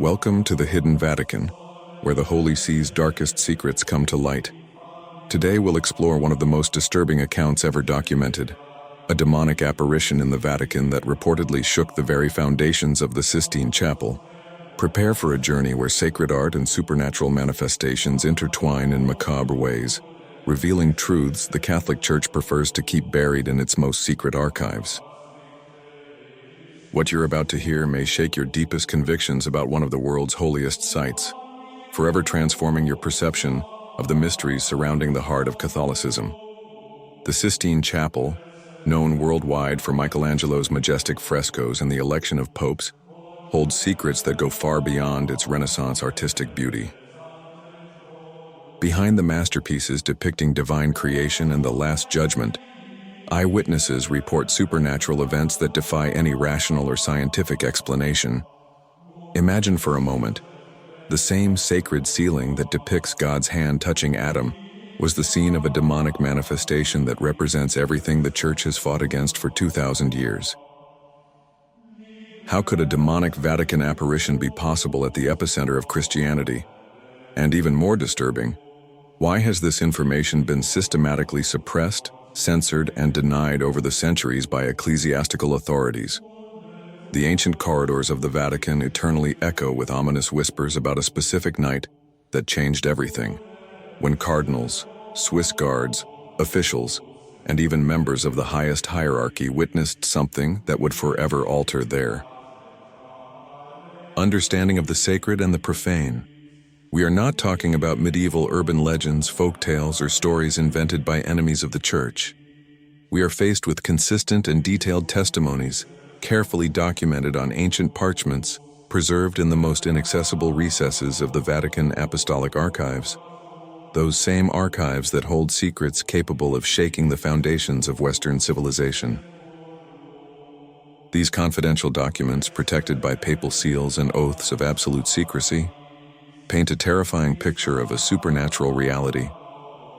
Welcome to the Hidden Vatican, where the Holy See's darkest secrets come to light. Today we'll explore one of the most disturbing accounts ever documented, a demonic apparition in the Vatican that reportedly shook the very foundations of the Sistine Chapel. Prepare for a journey where sacred art and supernatural manifestations intertwine in macabre ways, revealing truths the Catholic Church prefers to keep buried in its most secret archives. What you're about to hear may shake your deepest convictions about one of the world's holiest sites, forever transforming your perception of the mysteries surrounding the heart of Catholicism. The Sistine Chapel, known worldwide for Michelangelo's majestic frescoes and the election of popes, holds secrets that go far beyond its Renaissance artistic beauty. Behind the masterpieces depicting divine creation and the Last Judgment, eyewitnesses report supernatural events that defy any rational or scientific explanation. Imagine for a moment, the same sacred ceiling that depicts God's hand touching Adam was the scene of a demonic manifestation that represents everything the Church has fought against for 2,000 years. How could a demonic Vatican apparition be possible at the epicenter of Christianity? And even more disturbing, why has this information been systematically suppressed, censored, and denied over the centuries by ecclesiastical authorities? The ancient corridors of the Vatican eternally echo with ominous whispers about a specific night that changed everything, when cardinals, Swiss guards, officials, and even members of the highest hierarchy witnessed something that would forever alter their understanding of the sacred and the profane. We are not talking about medieval urban legends, folk tales, or stories invented by enemies of the Church. We are faced with consistent and detailed testimonies, carefully documented on ancient parchments, preserved in the most inaccessible recesses of the Vatican Apostolic Archives. Those same archives that hold secrets capable of shaking the foundations of Western civilization. These confidential documents, protected by papal seals and oaths of absolute secrecy, paint a terrifying picture of a supernatural reality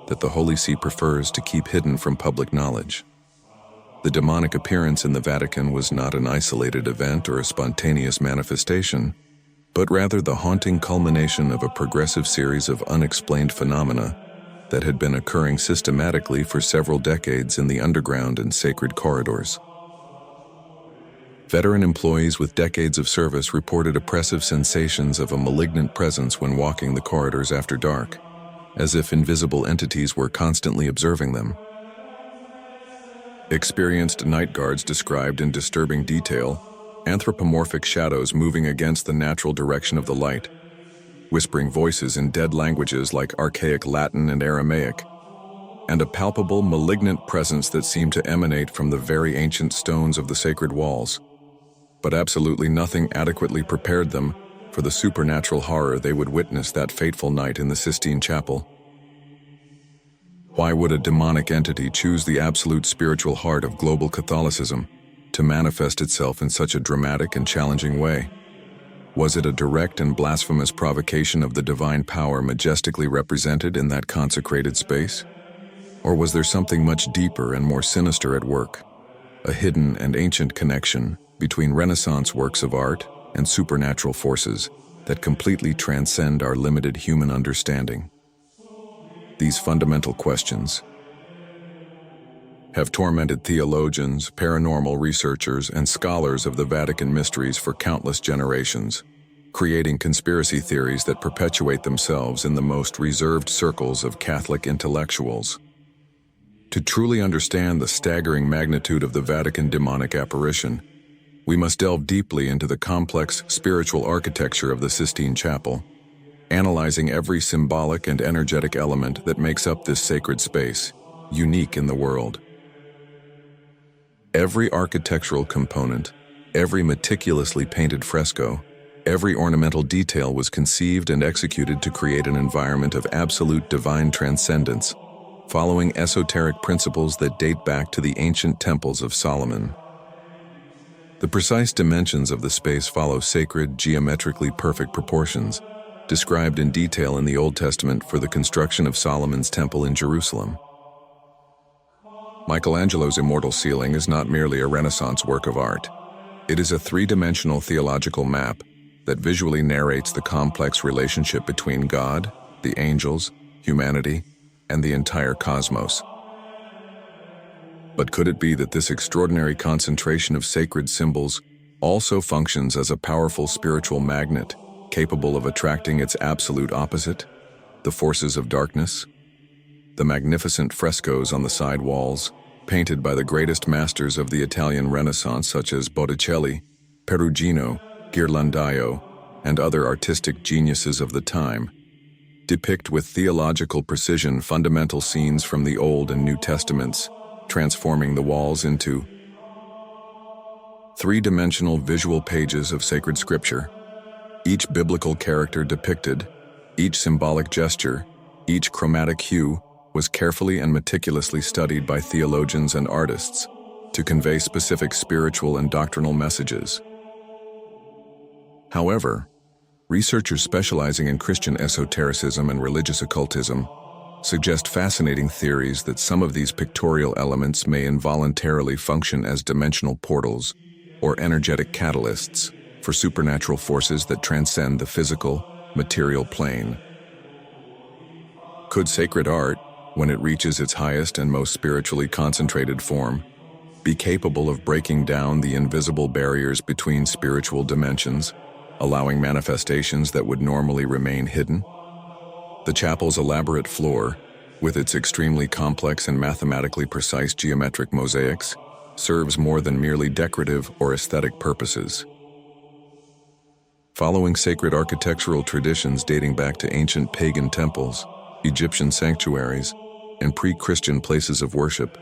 that the Holy See prefers to keep hidden from public knowledge. The demonic appearance in the Vatican was not an isolated event or a spontaneous manifestation, but rather the haunting culmination of a progressive series of unexplained phenomena that had been occurring systematically for several decades in the underground and sacred corridors. Veteran employees with decades of service reported oppressive sensations of a malignant presence when walking the corridors after dark, as if invisible entities were constantly observing them. Experienced night guards described in disturbing detail anthropomorphic shadows moving against the natural direction of the light, whispering voices in dead languages like archaic Latin and Aramaic, and a palpable malignant presence that seemed to emanate from the very ancient stones of the sacred walls. But absolutely nothing adequately prepared them for the supernatural horror they would witness that fateful night in the Sistine Chapel. Why would a demonic entity choose the absolute spiritual heart of global Catholicism to manifest itself in such a dramatic and challenging way? Was it a direct and blasphemous provocation of the divine power majestically represented in that consecrated space? Or was there something much deeper and more sinister at work, a hidden and ancient connection between Renaissance works of art and supernatural forces that completely transcend our limited human understanding? These fundamental questions have tormented theologians, paranormal researchers, and scholars of the Vatican mysteries for countless generations, creating conspiracy theories that perpetuate themselves in the most reserved circles of Catholic intellectuals. To truly understand the staggering magnitude of the Vatican demonic apparition, we must delve deeply into the complex spiritual architecture of the Sistine Chapel, analyzing every symbolic and energetic element that makes up this sacred space, unique in the world. Every architectural component, every meticulously painted fresco, every ornamental detail was conceived and executed to create an environment of absolute divine transcendence, following esoteric principles that date back to the ancient temples of Solomon. The precise dimensions of the space follow sacred, geometrically perfect proportions, described in detail in the Old Testament for the construction of Solomon's temple in Jerusalem. Michelangelo's immortal ceiling is not merely a Renaissance work of art. It is a three-dimensional theological map that visually narrates the complex relationship between God, the angels, humanity, and the entire cosmos. But could it be that this extraordinary concentration of sacred symbols also functions as a powerful spiritual magnet, capable of attracting its absolute opposite, the forces of darkness? The magnificent frescoes on the side walls, painted by the greatest masters of the Italian Renaissance such as Botticelli, Perugino, Ghirlandaio, and other artistic geniuses of the time, depict with theological precision fundamental scenes from the Old and New Testaments, transforming the walls into three-dimensional visual pages of sacred scripture. Each biblical character depicted, each symbolic gesture, each chromatic hue was carefully and meticulously studied by theologians and artists to convey specific spiritual and doctrinal messages. However, researchers specializing in Christian esotericism and religious occultism suggest fascinating theories that some of these pictorial elements may involuntarily function as dimensional portals or energetic catalysts for supernatural forces that transcend the physical, material plane. Could sacred art, when it reaches its highest and most spiritually concentrated form, be capable of breaking down the invisible barriers between spiritual dimensions, allowing manifestations that would normally remain hidden? The chapel's elaborate floor, with its extremely complex and mathematically precise geometric mosaics, serves more than merely decorative or aesthetic purposes. Following sacred architectural traditions dating back to ancient pagan temples, Egyptian sanctuaries, and pre-Christian places of worship,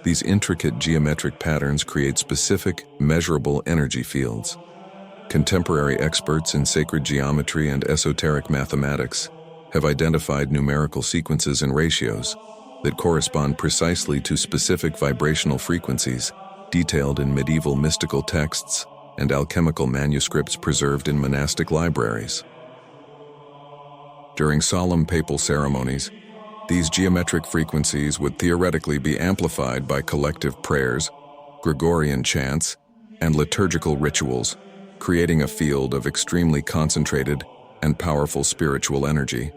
these intricate geometric patterns create specific, measurable energy fields. Contemporary experts in sacred geometry and esoteric mathematics have identified numerical sequences and ratios that correspond precisely to specific vibrational frequencies detailed in medieval mystical texts and alchemical manuscripts preserved in monastic libraries. During solemn papal ceremonies, these geometric frequencies would theoretically be amplified by collective prayers, Gregorian chants, and liturgical rituals, creating a field of extremely concentrated and powerful spiritual energy.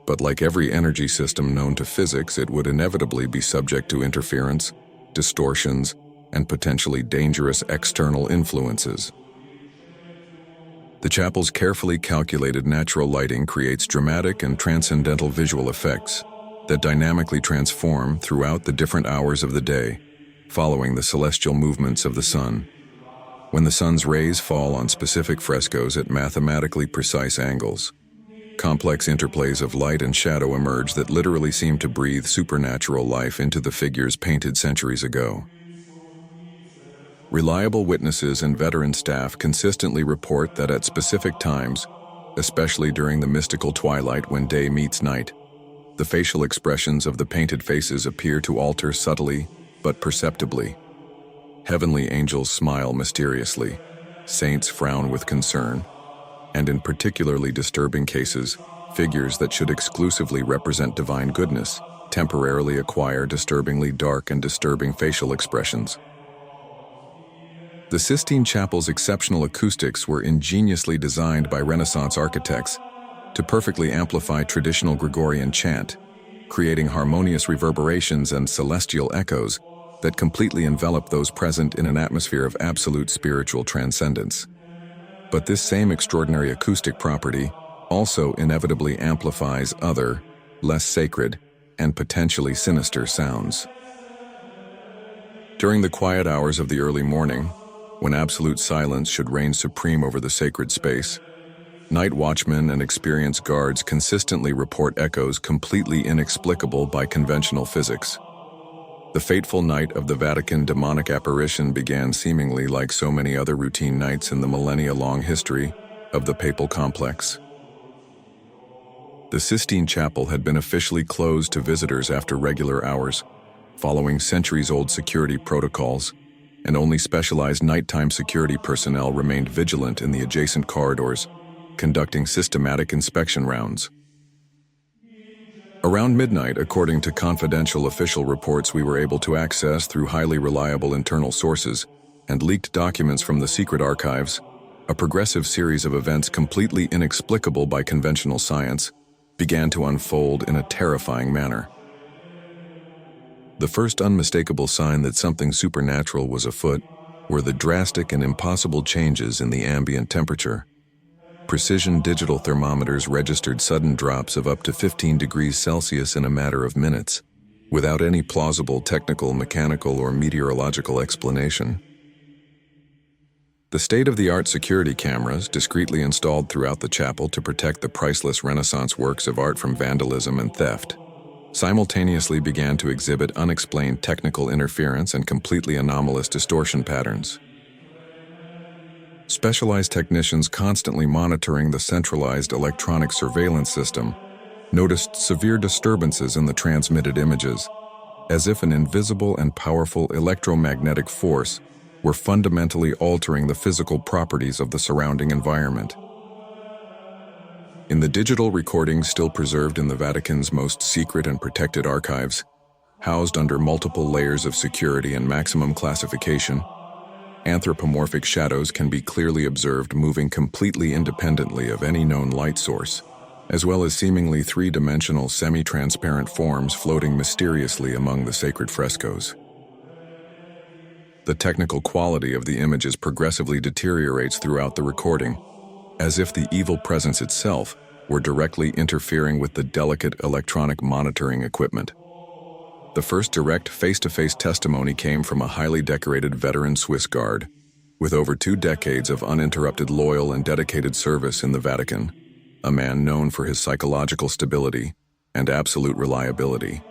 But like every energy system known to physics, it would inevitably be subject to interference, distortions, and potentially dangerous external influences. The chapel's carefully calculated natural lighting creates dramatic and transcendental visual effects that dynamically transform throughout the different hours of the day, following the celestial movements of the sun. When the sun's rays fall on specific frescoes at mathematically precise angles, complex interplays of light and shadow emerge that literally seem to breathe supernatural life into the figures painted centuries ago. Reliable witnesses and veteran staff consistently report that at specific times, especially during the mystical twilight when day meets night, the facial expressions of the painted faces appear to alter subtly but perceptibly. Heavenly angels smile mysteriously, saints frown with concern, and in particularly disturbing cases, figures that should exclusively represent divine goodness temporarily acquire disturbingly dark and disturbing facial expressions. The Sistine Chapel's exceptional acoustics were ingeniously designed by Renaissance architects to perfectly amplify traditional Gregorian chant, creating harmonious reverberations and celestial echoes that completely envelop those present in an atmosphere of absolute spiritual transcendence. But this same extraordinary acoustic property also inevitably amplifies other, less sacred, and potentially sinister sounds. During the quiet hours of the early morning, when absolute silence should reign supreme over the sacred space, night watchmen and experienced guards consistently report echoes completely inexplicable by conventional physics. The fateful night of the Vatican demonic apparition began seemingly like so many other routine nights in the millennia-long history of the papal complex. The Sistine Chapel had been officially closed to visitors after regular hours, following centuries-old security protocols, and only specialized nighttime security personnel remained vigilant in the adjacent corridors, conducting systematic inspection rounds. Around midnight, according to confidential official reports we were able to access through highly reliable internal sources and leaked documents from the secret archives, a progressive series of events completely inexplicable by conventional science began to unfold in a terrifying manner. The first unmistakable sign that something supernatural was afoot were the drastic and impossible changes in the ambient temperature. Precision digital thermometers registered sudden drops of up to 15 degrees Celsius in a matter of minutes, without any plausible technical, mechanical, or meteorological explanation. The state-of-the-art security cameras, discreetly installed throughout the chapel to protect the priceless Renaissance works of art from vandalism and theft, simultaneously began to exhibit unexplained technical interference and completely anomalous distortion patterns. Specialized technicians constantly monitoring the centralized electronic surveillance system noticed severe disturbances in the transmitted images, as if an invisible and powerful electromagnetic force were fundamentally altering the physical properties of the surrounding environment. In the digital recordings still preserved in the Vatican's most secret and protected archives, housed under multiple layers of security and maximum classification, anthropomorphic shadows can be clearly observed moving completely independently of any known light source, as well as seemingly three-dimensional semi-transparent forms floating mysteriously among the sacred frescoes. The technical quality of the images progressively deteriorates throughout the recording, as if the evil presence itself were directly interfering with the delicate electronic monitoring equipment. The first direct face-to-face testimony came from a highly decorated veteran Swiss guard, with over 2 decades of uninterrupted loyal and dedicated service in the Vatican, a man known for his psychological stability and absolute reliability.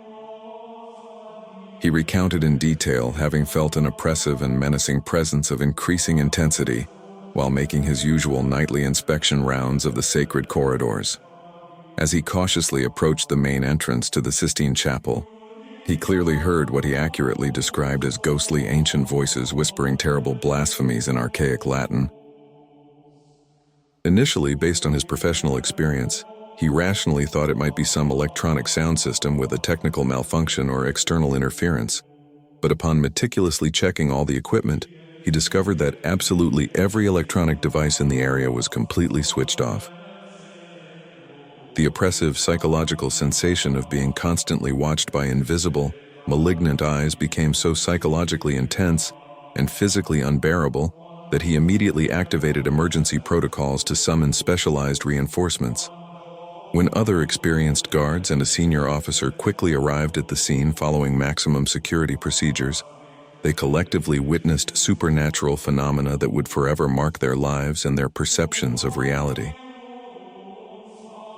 He recounted in detail having felt an oppressive and menacing presence of increasing intensity while making his usual nightly inspection rounds of the sacred corridors. As he cautiously approached the main entrance to the Sistine Chapel, he clearly heard what he accurately described as ghostly ancient voices whispering terrible blasphemies in archaic Latin. Initially, based on his professional experience, he rationally thought it might be some electronic sound system with a technical malfunction or external interference. But upon meticulously checking all the equipment, he discovered that absolutely every electronic device in the area was completely switched off. The oppressive psychological sensation of being constantly watched by invisible, malignant eyes became so psychologically intense and physically unbearable that he immediately activated emergency protocols to summon specialized reinforcements. When other experienced guards and a senior officer quickly arrived at the scene following maximum security procedures, they collectively witnessed supernatural phenomena that would forever mark their lives and their perceptions of reality.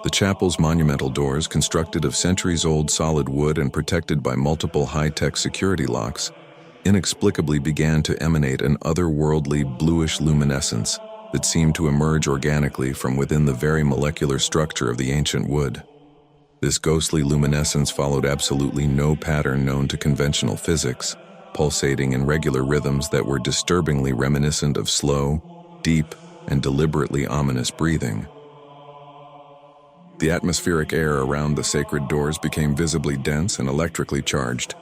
The chapel's monumental doors, constructed of centuries-old solid wood and protected by multiple high-tech security locks, inexplicably began to emanate an otherworldly bluish luminescence that seemed to emerge organically from within the very molecular structure of the ancient wood. This ghostly luminescence followed absolutely no pattern known to conventional physics, pulsating in regular rhythms that were disturbingly reminiscent of slow, deep, and deliberately ominous breathing. The atmospheric air around the sacred doors became visibly dense and electrically charged,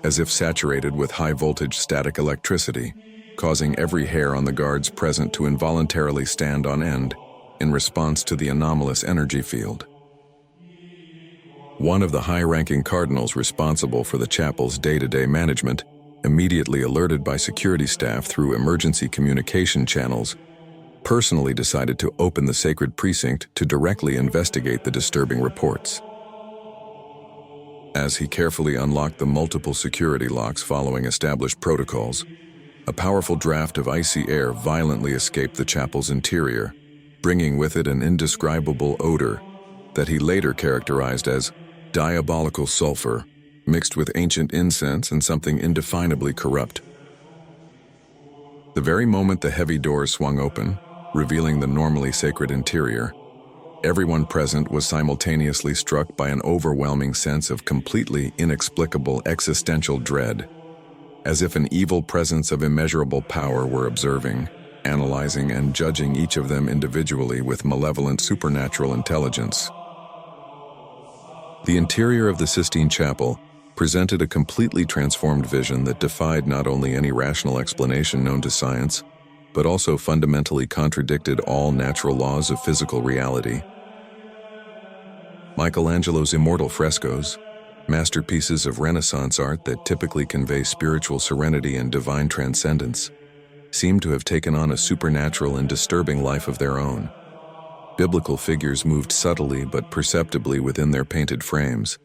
as if saturated with high-voltage static electricity, causing every hair on the guards present to involuntarily stand on end in response to the anomalous energy field. One of the high-ranking cardinals responsible for the chapel's day-to-day management, immediately alerted by security staff through emergency communication channels, personally decided to open the sacred precinct to directly investigate the disturbing reports. As he carefully unlocked the multiple security locks following established protocols, a powerful draft of icy air violently escaped the chapel's interior, bringing with it an indescribable odor that he later characterized as diabolical sulfur, mixed with ancient incense and something indefinably corrupt. The very moment the heavy doors swung open, revealing the normally sacred interior, everyone present was simultaneously struck by an overwhelming sense of completely inexplicable existential dread, as if an evil presence of immeasurable power were observing, analyzing, and judging each of them individually with malevolent supernatural intelligence. The interior of the Sistine Chapel presented a completely transformed vision that defied not only any rational explanation known to science, but also fundamentally contradicted all natural laws of physical reality. Michelangelo's immortal frescoes, masterpieces of Renaissance art that typically convey spiritual serenity and divine transcendence, seem to have taken on a supernatural and disturbing life of their own. Biblical figures moved subtly but perceptibly within their painted frames.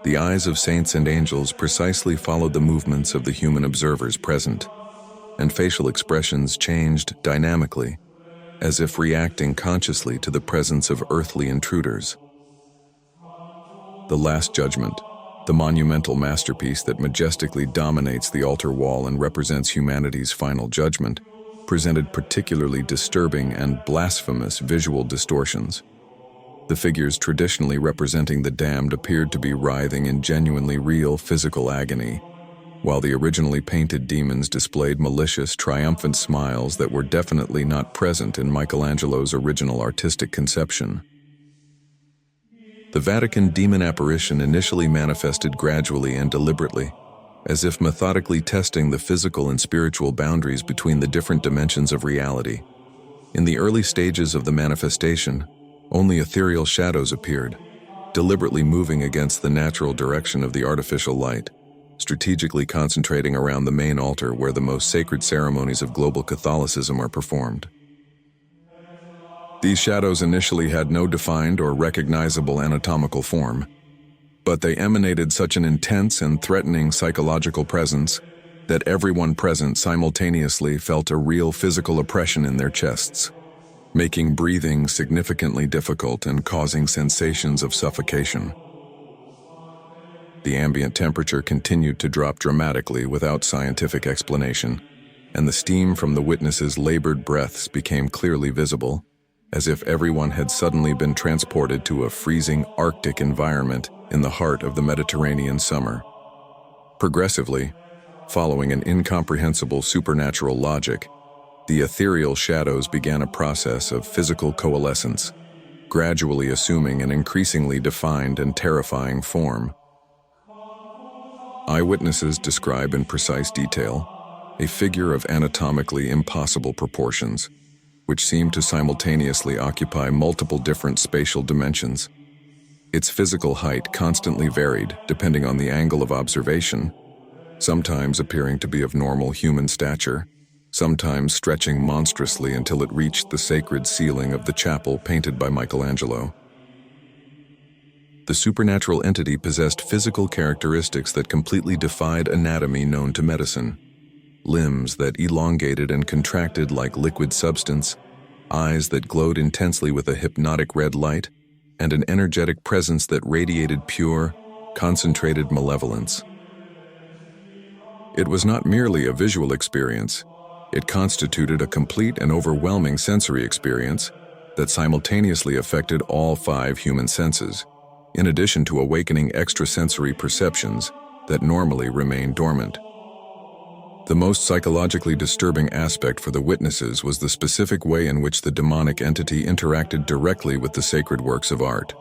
The eyes of saints and angels precisely followed the movements of the human observers present, and facial expressions changed dynamically, as if reacting consciously to the presence of earthly intruders. The Last Judgment, the monumental masterpiece that majestically dominates the altar wall and represents humanity's final judgment, presented particularly disturbing and blasphemous visual distortions. The figures traditionally representing the damned appeared to be writhing in genuinely real physical agony, while the originally painted demons displayed malicious, triumphant smiles that were definitely not present in Michelangelo's original artistic conception. The Vatican demon apparition initially manifested gradually and deliberately, as if methodically testing the physical and spiritual boundaries between the different dimensions of reality. In the early stages of the manifestation, only ethereal shadows appeared, deliberately moving against the natural direction of the artificial light, strategically concentrating around the main altar where the most sacred ceremonies of global Catholicism are performed. These shadows initially had no defined or recognizable anatomical form, but they emanated such an intense and threatening psychological presence that everyone present simultaneously felt a real physical oppression in their chests, making breathing significantly difficult and causing sensations of suffocation. The ambient temperature continued to drop dramatically without scientific explanation, and the steam from the witnesses' labored breaths became clearly visible, as if everyone had suddenly been transported to a freezing Arctic environment in the heart of the Mediterranean summer. Progressively, following an incomprehensible supernatural logic, the ethereal shadows began a process of physical coalescence, gradually assuming an increasingly defined and terrifying form. Eyewitnesses describe in precise detail a figure of anatomically impossible proportions, which seemed to simultaneously occupy multiple different spatial dimensions. Its physical height constantly varied depending on the angle of observation, sometimes appearing to be of normal human stature, sometimes stretching monstrously until it reached the sacred ceiling of the chapel painted by Michelangelo. The supernatural entity possessed physical characteristics that completely defied anatomy known to medicine. Limbs that elongated and contracted like liquid substance, eyes that glowed intensely with a hypnotic red light, and an energetic presence that radiated pure, concentrated malevolence. It was not merely a visual experience. It constituted a complete and overwhelming sensory experience that simultaneously affected all 5 human senses, in addition to awakening extrasensory perceptions that normally remain dormant. The most psychologically disturbing aspect for the witnesses was the specific way in which the demonic entity interacted directly with the sacred works of art.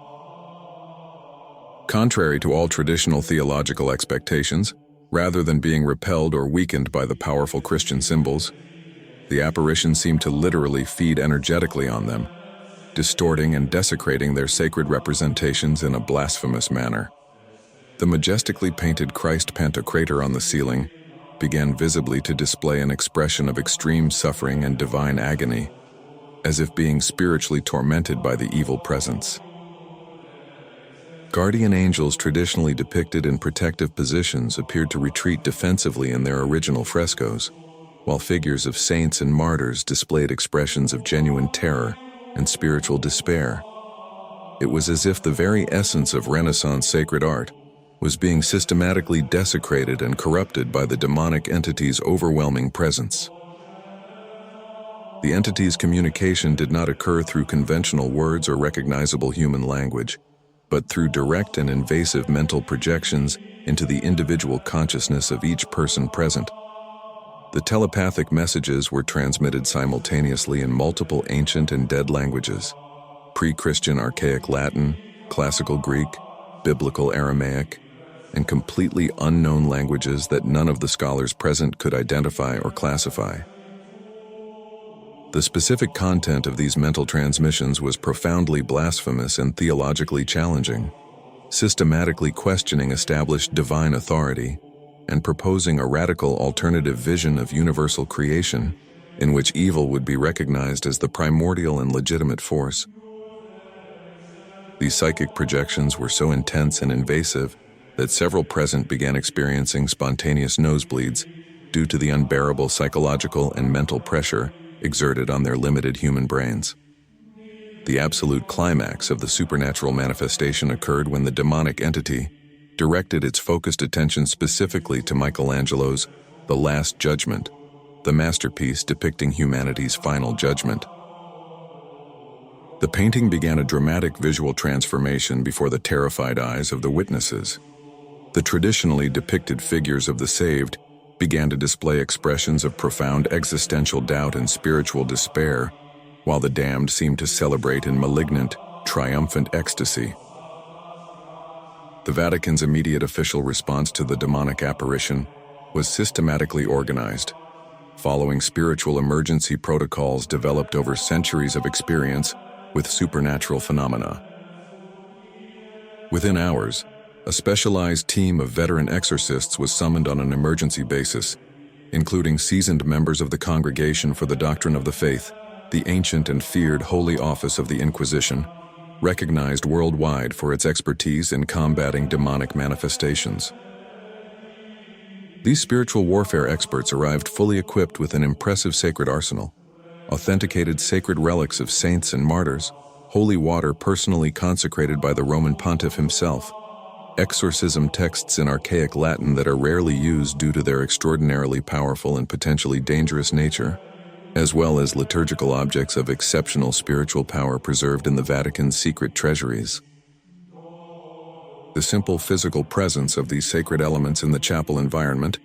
Contrary to all traditional theological expectations, rather than being repelled or weakened by the powerful Christian symbols, the apparition seemed to literally feed energetically on them, distorting and desecrating their sacred representations in a blasphemous manner. The majestically painted Christ Pantocrator on the ceiling began visibly to display an expression of extreme suffering and divine agony, as if being spiritually tormented by the evil presence. Guardian angels traditionally depicted in protective positions appeared to retreat defensively in their original frescoes, while figures of saints and martyrs displayed expressions of genuine terror and spiritual despair. It was as if the very essence of Renaissance sacred art was being systematically desecrated and corrupted by the demonic entity's overwhelming presence. The entity's communication did not occur through conventional words or recognizable human language, but through direct and invasive mental projections into the individual consciousness of each person present. The telepathic messages were transmitted simultaneously in multiple ancient and dead languages: pre-Christian archaic Latin, classical Greek, biblical Aramaic, and completely unknown languages that none of the scholars present could identify or classify. The specific content of these mental transmissions was profoundly blasphemous and theologically challenging, systematically questioning established divine authority and proposing a radical alternative vision of universal creation in which evil would be recognized as the primordial and legitimate force. These psychic projections were so intense and invasive that several present began experiencing spontaneous nosebleeds due to the unbearable psychological and mental pressure exerted on their limited human brains. The absolute climax of the supernatural manifestation occurred when the demonic entity directed its focused attention specifically to Michelangelo's The Last Judgment, the masterpiece depicting humanity's final judgment. The painting began a dramatic visual transformation before the terrified eyes of the witnesses. The traditionally depicted figures of the saved began to display expressions of profound existential doubt and spiritual despair, while the damned seemed to celebrate in malignant, triumphant ecstasy. The Vatican's immediate official response to the demonic apparition was systematically organized, following spiritual emergency protocols developed over centuries of experience with supernatural phenomena. Within hours, a specialized team of veteran exorcists was summoned on an emergency basis, including seasoned members of the Congregation for the Doctrine of the Faith, the ancient and feared Holy Office of the Inquisition, recognized worldwide for its expertise in combating demonic manifestations. These spiritual warfare experts arrived fully equipped with an impressive sacred arsenal, authenticated sacred relics of saints and martyrs, holy water personally consecrated by the Roman pontiff himself, exorcism texts in archaic Latin that are rarely used due to their extraordinarily powerful and potentially dangerous nature, as well as liturgical objects of exceptional spiritual power preserved in the Vatican's secret treasuries. The simple physical presence of these sacred elements in the chapel environment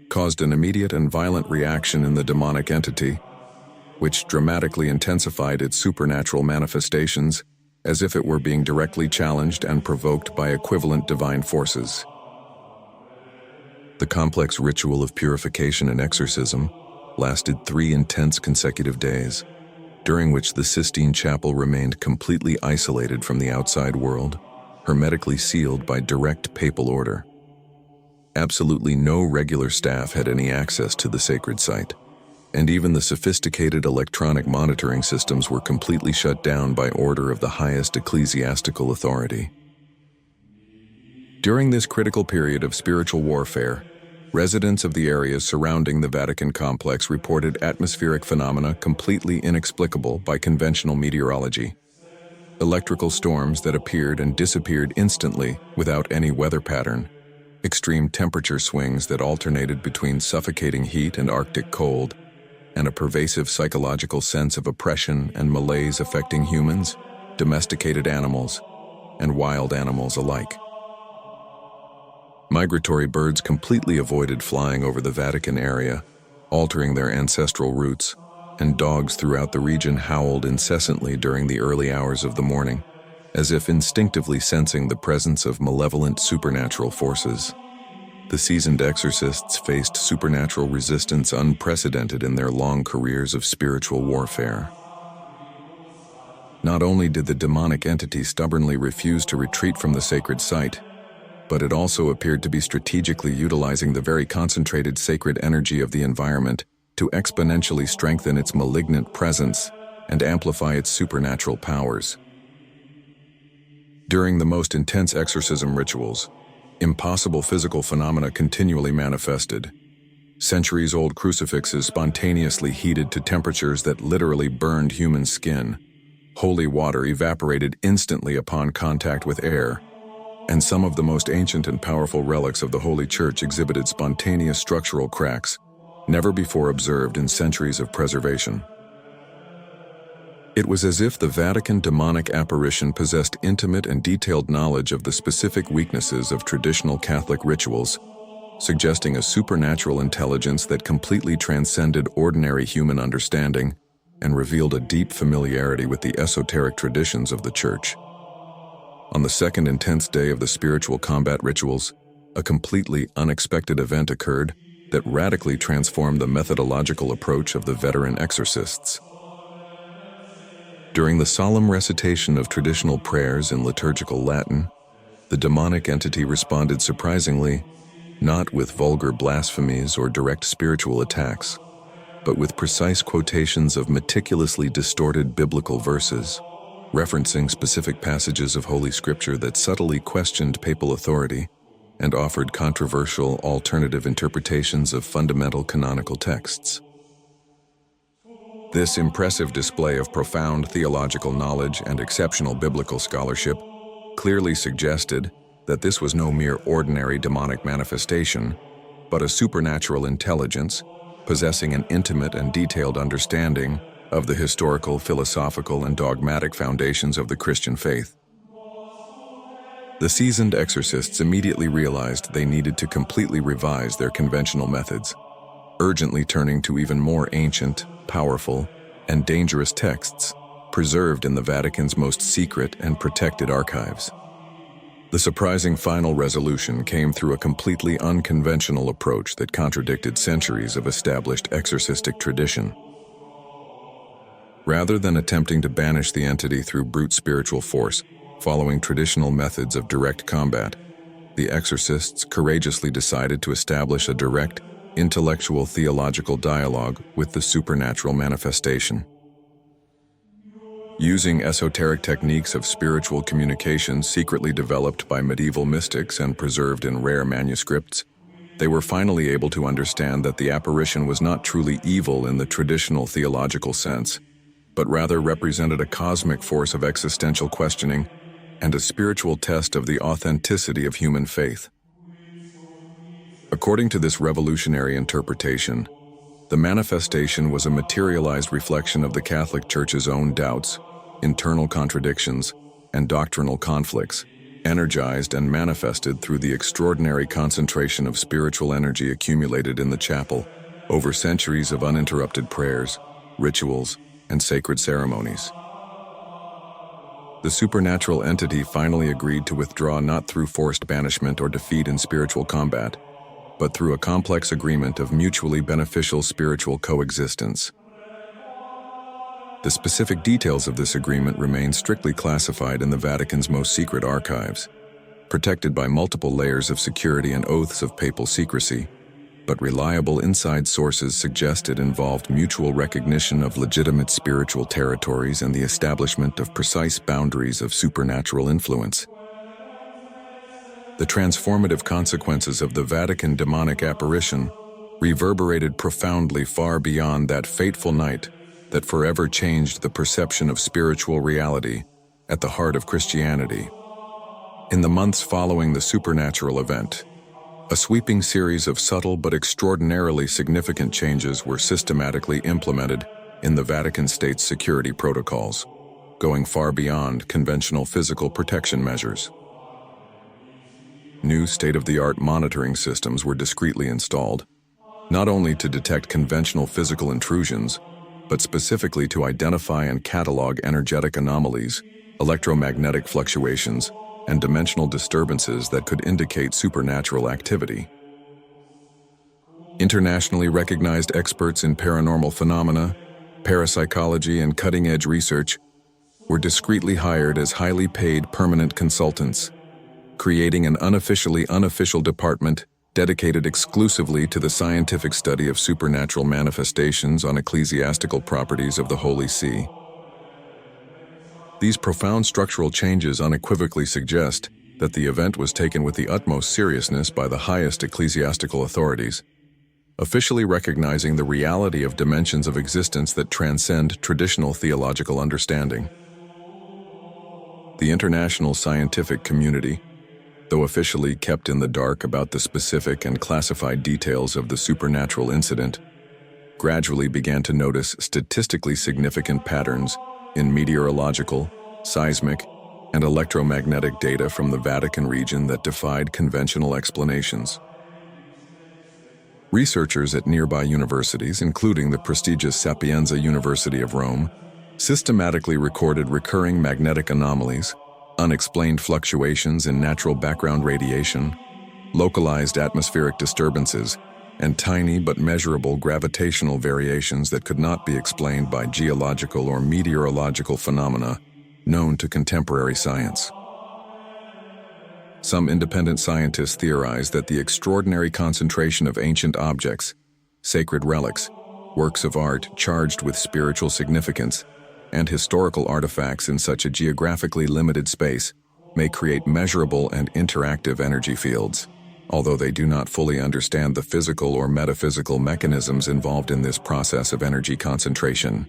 caused an immediate and violent reaction in the demonic entity, which dramatically intensified its supernatural manifestations as if it were being directly challenged and provoked by equivalent divine forces. The complex ritual of purification and exorcism lasted 3 intense consecutive days, during which the Sistine Chapel remained completely isolated from the outside world, hermetically sealed by direct papal order. Absolutely no regular staff had any access to the sacred site, and even the sophisticated electronic monitoring systems were completely shut down by order of the highest ecclesiastical authority. During this critical period of spiritual warfare, residents of the areas surrounding the Vatican complex reported atmospheric phenomena completely inexplicable by conventional meteorology. Electrical storms that appeared and disappeared instantly without any weather pattern, extreme temperature swings that alternated between suffocating heat and Arctic cold, and a pervasive psychological sense of oppression and malaise affecting humans, domesticated animals, and wild animals alike. Migratory birds completely avoided flying over the Vatican area, altering their ancestral routes, and dogs throughout the region howled incessantly during the early hours of the morning, as if instinctively sensing the presence of malevolent supernatural forces. The seasoned exorcists faced supernatural resistance unprecedented in their long careers of spiritual warfare. Not only did the demonic entity stubbornly refuse to retreat from the sacred site, but it also appeared to be strategically utilizing the very concentrated sacred energy of the environment to exponentially strengthen its malignant presence and amplify its supernatural powers. During the most intense exorcism rituals, impossible physical phenomena continually manifested. Centuries-old crucifixes spontaneously heated to temperatures that literally burned human skin. Holy water evaporated instantly upon contact with air, and some of the most ancient and powerful relics of the Holy Church exhibited spontaneous structural cracks, never before observed in centuries of preservation. It was as if the Vatican demonic apparition possessed intimate and detailed knowledge of the specific weaknesses of traditional Catholic rituals, suggesting a supernatural intelligence that completely transcended ordinary human understanding and revealed a deep familiarity with the esoteric traditions of the Church. On the second intense day of the spiritual combat rituals, a completely unexpected event occurred that radically transformed the methodological approach of the veteran exorcists. During the solemn recitation of traditional prayers in liturgical Latin, the demonic entity responded surprisingly, not with vulgar blasphemies or direct spiritual attacks, but with precise quotations of meticulously distorted biblical verses, referencing specific passages of Holy Scripture that subtly questioned papal authority and offered controversial alternative interpretations of fundamental canonical texts. This impressive display of profound theological knowledge and exceptional biblical scholarship clearly suggested that this was no mere ordinary demonic manifestation, but a supernatural intelligence possessing an intimate and detailed understanding of the historical, philosophical, and dogmatic foundations of the Christian faith. The seasoned exorcists immediately realized they needed to completely revise their conventional methods, urgently turning to even more ancient, powerful, and dangerous texts preserved in the Vatican's most secret and protected archives. The surprising final resolution came through a completely unconventional approach that contradicted centuries of established exorcistic tradition. Rather than attempting to banish the entity through brute spiritual force, following traditional methods of direct combat, the exorcists courageously decided to establish a direct, intellectual theological dialogue with the supernatural manifestation. Using esoteric techniques of spiritual communication secretly developed by medieval mystics and preserved in rare manuscripts, they were finally able to understand that the apparition was not truly evil in the traditional theological sense, but rather represented a cosmic force of existential questioning and a spiritual test of the authenticity of human faith. According to this revolutionary interpretation, the manifestation was a materialized reflection of the Catholic Church's own doubts, internal contradictions, and doctrinal conflicts, energized and manifested through the extraordinary concentration of spiritual energy accumulated in the chapel over centuries of uninterrupted prayers, rituals, and sacred ceremonies. The supernatural entity finally agreed to withdraw not through forced banishment or defeat in spiritual combat, but through a complex agreement of mutually beneficial spiritual coexistence. The specific details of this agreement remain strictly classified in the Vatican's most secret archives, protected by multiple layers of security and oaths of papal secrecy, but reliable inside sources suggest it involved mutual recognition of legitimate spiritual territories and the establishment of precise boundaries of supernatural influence. The transformative consequences of the Vatican demonic apparition reverberated profoundly far beyond that fateful night that forever changed the perception of spiritual reality at the heart of Christianity. In the months following the supernatural event, a sweeping series of subtle but extraordinarily significant changes were systematically implemented in the Vatican State's security protocols, going far beyond conventional physical protection measures. New state-of-the-art monitoring systems were discreetly installed, not only to detect conventional physical intrusions, but specifically to identify and catalog energetic anomalies, electromagnetic fluctuations, and dimensional disturbances that could indicate supernatural activity. Internationally recognized experts in paranormal phenomena, parapsychology, and cutting-edge research were discreetly hired as highly paid permanent consultants, creating an unofficial department dedicated exclusively to the scientific study of supernatural manifestations on ecclesiastical properties of the Holy See. These profound structural changes unequivocally suggest that the event was taken with the utmost seriousness by the highest ecclesiastical authorities, officially recognizing the reality of dimensions of existence that transcend traditional theological understanding. The international scientific community, though officially kept in the dark about the specific and classified details of the supernatural incident, gradually began to notice statistically significant patterns in meteorological, seismic, and electromagnetic data from the Vatican region that defied conventional explanations. Researchers at nearby universities, including the prestigious Sapienza University of Rome, systematically recorded recurring magnetic anomalies, unexplained fluctuations in natural background radiation, localized atmospheric disturbances, and tiny but measurable gravitational variations that could not be explained by geological or meteorological phenomena known to contemporary science. Some independent scientists theorize that the extraordinary concentration of ancient objects, sacred relics, works of art charged with spiritual significance, and historical artifacts in such a geographically limited space may create measurable and interactive energy fields, although they do not fully understand the physical or metaphysical mechanisms involved in this process of energy concentration.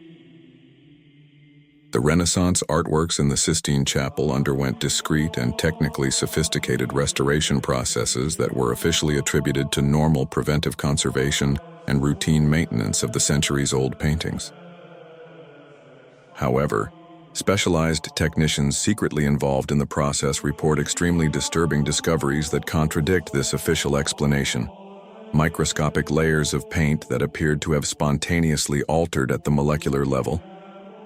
The Renaissance artworks in the Sistine Chapel underwent discreet and technically sophisticated restoration processes that were officially attributed to normal preventive conservation and routine maintenance of the centuries-old paintings. However, specialized technicians secretly involved in the process report extremely disturbing discoveries that contradict this official explanation. Microscopic layers of paint that appeared to have spontaneously altered at the molecular level,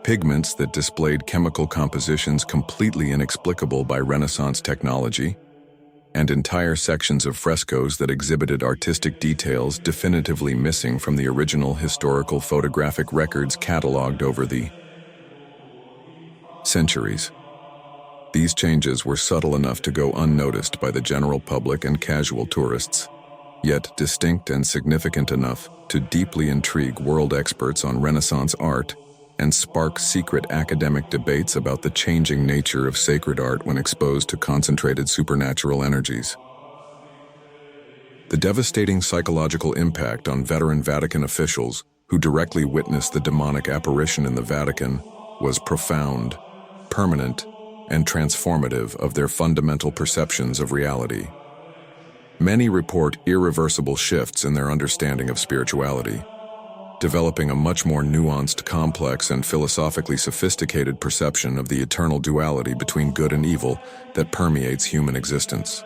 pigments that displayed chemical compositions completely inexplicable by Renaissance technology, and entire sections of frescoes that exhibited artistic details definitively missing from the original historical photographic records catalogued over the centuries. These changes were subtle enough to go unnoticed by the general public and casual tourists, yet distinct and significant enough to deeply intrigue world experts on Renaissance art and spark secret academic debates about the changing nature of sacred art when exposed to concentrated supernatural energies. The devastating psychological impact on veteran Vatican officials who directly witnessed the demonic apparition in the Vatican was profound, permanent, and transformative of their fundamental perceptions of reality. Many report irreversible shifts in their understanding of spirituality, developing a much more nuanced, complex, and philosophically sophisticated perception of the eternal duality between good and evil that permeates human existence.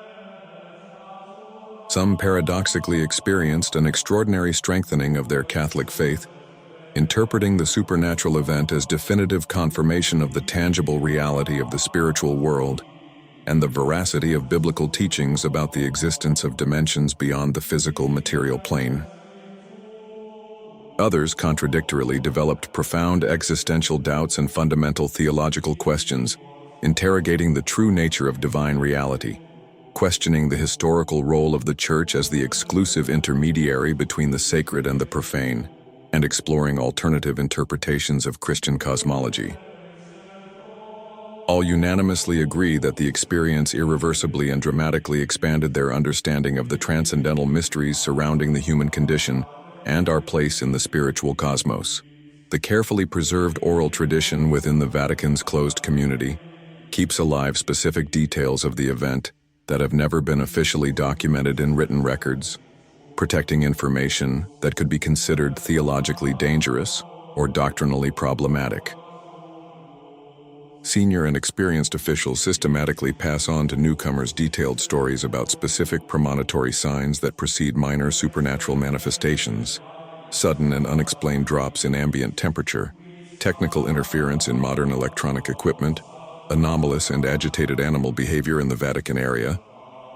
Some paradoxically experienced an extraordinary strengthening of their Catholic faith, interpreting the supernatural event as definitive confirmation of the tangible reality of the spiritual world and the veracity of biblical teachings about the existence of dimensions beyond the physical material plane. Others contradictorily developed profound existential doubts and fundamental theological questions, interrogating the true nature of divine reality, questioning the historical role of the Church as the exclusive intermediary between the sacred and the profane, and exploring alternative interpretations of Christian cosmology. All unanimously agree that the experience irreversibly and dramatically expanded their understanding of the transcendental mysteries surrounding the human condition and our place in the spiritual cosmos. The carefully preserved oral tradition within the Vatican's closed community keeps alive specific details of the event that have never been officially documented in written records, protecting information that could be considered theologically dangerous or doctrinally problematic. Senior and experienced officials systematically pass on to newcomers detailed stories about specific premonitory signs that precede minor supernatural manifestations, sudden and unexplained drops in ambient temperature, technical interference in modern electronic equipment, anomalous and agitated animal behavior in the Vatican area,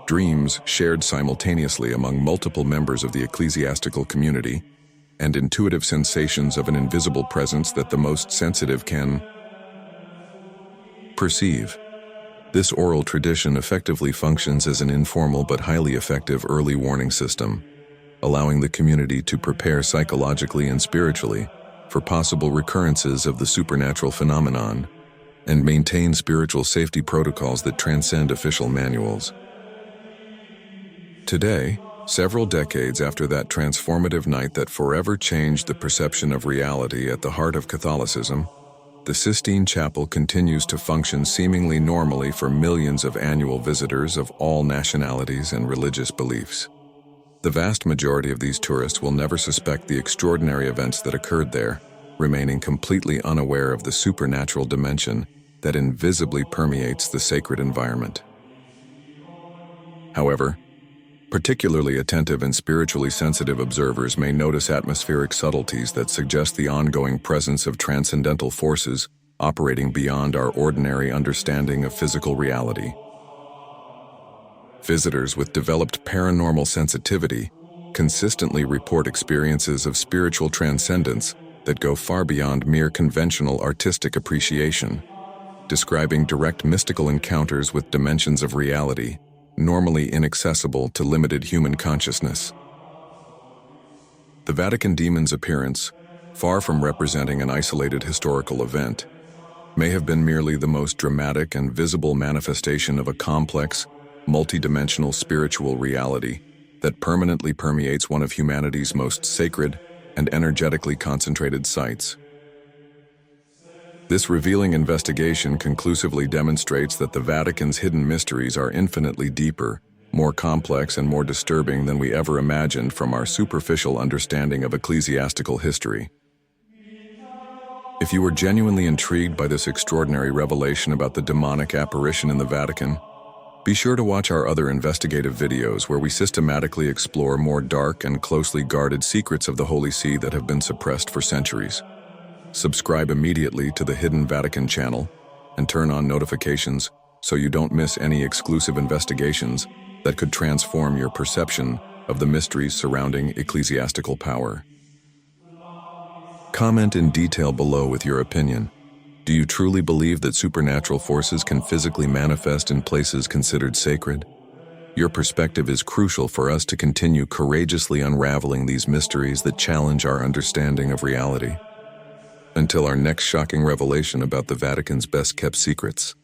dreams shared simultaneously among multiple members of the ecclesiastical community, and intuitive sensations of an invisible presence that the most sensitive can perceive. This oral tradition effectively functions as an informal but highly effective early warning system, allowing the community to prepare psychologically and spiritually for possible recurrences of the supernatural phenomenon and maintain spiritual safety protocols that transcend official manuals. Today, several decades after that transformative night that forever changed the perception of reality at the heart of Catholicism, the Sistine Chapel continues to function seemingly normally for millions of annual visitors of all nationalities and religious beliefs. The vast majority of these tourists will never suspect the extraordinary events that occurred there, remaining completely unaware of the supernatural dimension that invisibly permeates the sacred environment. However, particularly attentive and spiritually sensitive observers may notice atmospheric subtleties that suggest the ongoing presence of transcendental forces operating beyond our ordinary understanding of physical reality. Visitors with developed paranormal sensitivity consistently report experiences of spiritual transcendence that go far beyond mere conventional artistic appreciation, describing direct mystical encounters with dimensions of reality, normally inaccessible to limited human consciousness. The Vatican demon's appearance, far from representing an isolated historical event, may have been merely the most dramatic and visible manifestation of a complex, multidimensional spiritual reality that permanently permeates one of humanity's most sacred and energetically concentrated sites. This revealing investigation conclusively demonstrates that the Vatican's hidden mysteries are infinitely deeper, more complex, and more disturbing than we ever imagined from our superficial understanding of ecclesiastical history. If you were genuinely intrigued by this extraordinary revelation about the demonic apparition in the Vatican, be sure to watch our other investigative videos where we systematically explore more dark and closely guarded secrets of the Holy See that have been suppressed for centuries. Subscribe immediately to the Hidden Vatican channel and turn on notifications so you don't miss any exclusive investigations that could transform your perception of the mysteries surrounding ecclesiastical power. Comment in detail below with your opinion. Do you truly believe that supernatural forces can physically manifest in places considered sacred? Your perspective is crucial for us to continue courageously unraveling these mysteries that challenge our understanding of reality. Until our next shocking revelation about the Vatican's best-kept secrets.